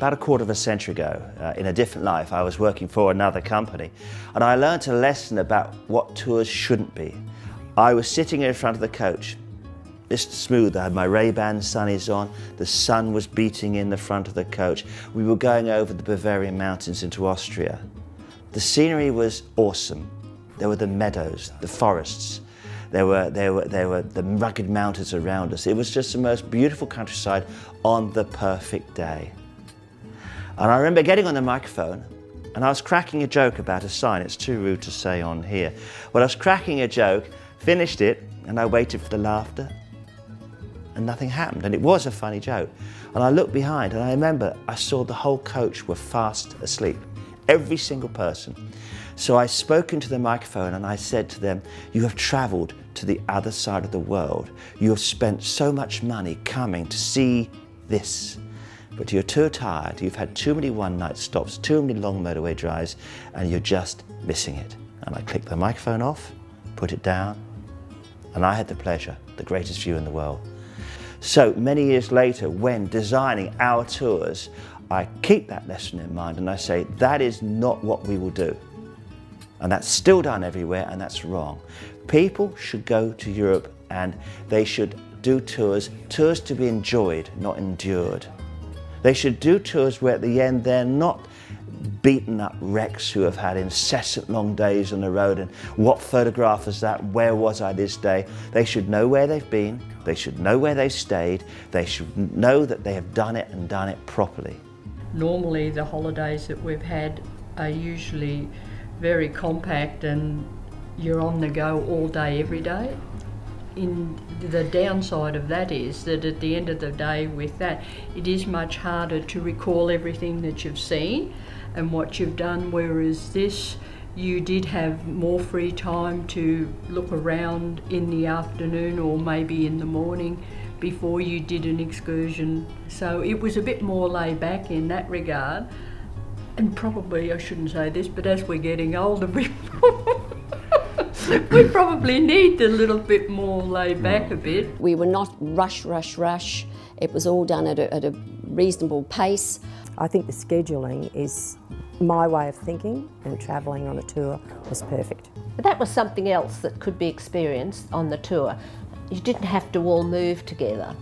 About a quarter of a century ago, in a different life, I was working for another company, and I learned a lesson about what tours shouldn't be. I was sitting in front of the coach, Mr. Smooth. I had my Ray-Ban sunnies on, the sun was beating in the front of the coach. We were going over the Bavarian mountains into Austria. The scenery was awesome. There were the meadows, the forests, there were the rugged mountains around us. It was just the most beautiful countryside on the perfect day. And I remember getting on the microphone and I was cracking a joke about a sign. It's too rude to say on here. But I was cracking a joke, finished it, and I waited for the laughter, and nothing happened. And it was a funny joke. And I looked behind and I remember I saw the whole coach were fast asleep, every single person. So I spoke into the microphone and I said to them, you have travelled to the other side of the world. You have spent so much money coming to see this. But you're too tired, you've had too many one-night stops, too many long motorway drives, and you're just missing it. And I clicked the microphone off, put it down, and I had the pleasure, the greatest view in the world. So many years later, when designing our tours, I keep that lesson in mind and I say, that is not what we will do. And that's still done everywhere, and that's wrong. People should go to Europe and they should do tours to be enjoyed, not endured. They should do tours where at the end they're not beaten up wrecks who have had incessant long days on the road and what photograph is that, where was I this day. They should know where they've been, they should know where they've stayed, they should know that they have done it and done it properly. Normally the holidays that we've had are usually very compact and you're on the go all day, every day. The downside of that is that at the end of the day with that, it is much harder to recall everything that you've seen and what you've done, whereas this, you did have more free time to look around in the afternoon or maybe in the morning before you did an excursion. So it was a bit more laid back in that regard. And probably, I shouldn't say this, but as we're getting older, we probably need a little bit more laid back a bit. We were not rush. It was all done at a reasonable pace. I think the scheduling is my way of thinking, and travelling on a tour was perfect. But that was something else that could be experienced on the tour. You didn't have to all move together.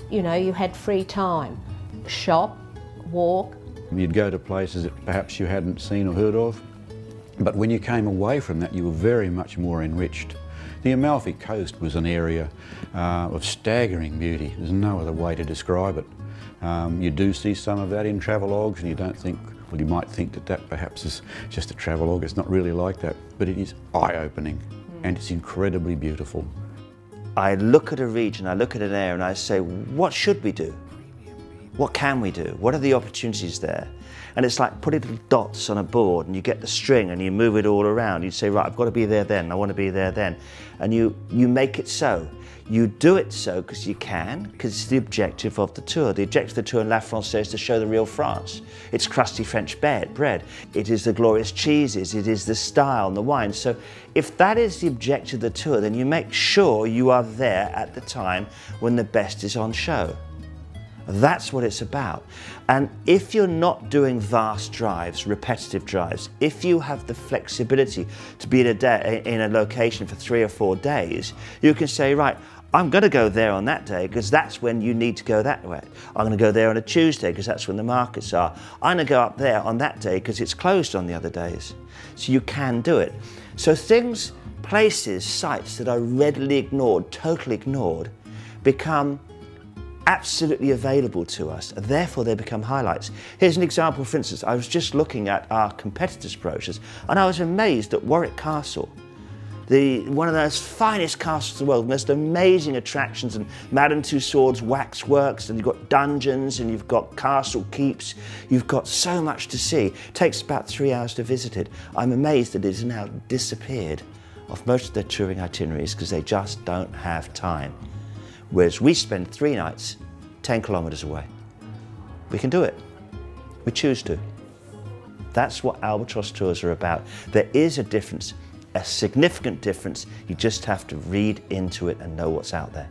You know, you had free time. Shop, walk. You'd go to places that perhaps you hadn't seen or heard of, but when you came away from that you were very much more enriched. The Amalfi Coast was an area of staggering beauty. There's no other way to describe it. You do see some of that in travelogues and you don't think, well, you might think that that perhaps is just a travelogue. It's not really like that, but it is eye-opening and it's incredibly beautiful. I look at a region, I look at an area and I say, what should we do? What can we do? What are the opportunities there? And it's like putting little dots on a board and you get the string and you move it all around. You say, right, I've got to be there then, I want to be there then. And you make it so. You do it so because you can, because it's the objective of the tour. The objective of the tour in La France is to show the real France. It's crusty French bread. It is the glorious cheeses. It is the style and the wine. So if that is the objective of the tour, then you make sure you are there at the time when the best is on show. That's what it's about. And if you're not doing vast drives, repetitive drives, if you have the flexibility to be in a location for 3 or 4 days, you can say, right, I'm going to go there on that day because that's when you need to go that way. I'm going to go there on a Tuesday because that's when the markets are. I'm going to go up there on that day because it's closed on the other days. So you can do it. So things, places, sites that are readily ignored, totally ignored, become absolutely available to us, and therefore they become highlights. Here's an example, for instance. I was just looking at our competitors' brochures and I was amazed at Warwick Castle, one of those finest castles in the world, most amazing attractions, and Madame Tussauds waxworks, and you've got dungeons and you've got castle keeps, you've got so much to see. It takes about 3 hours to visit it. I'm amazed that it has now disappeared off most of their touring itineraries because they just don't have time. Whereas we spend 3 nights 10 kilometres away. We can do it. We choose to. That's what Albatross Tours are about. There is a difference, a significant difference. You just have to read into it and know what's out there.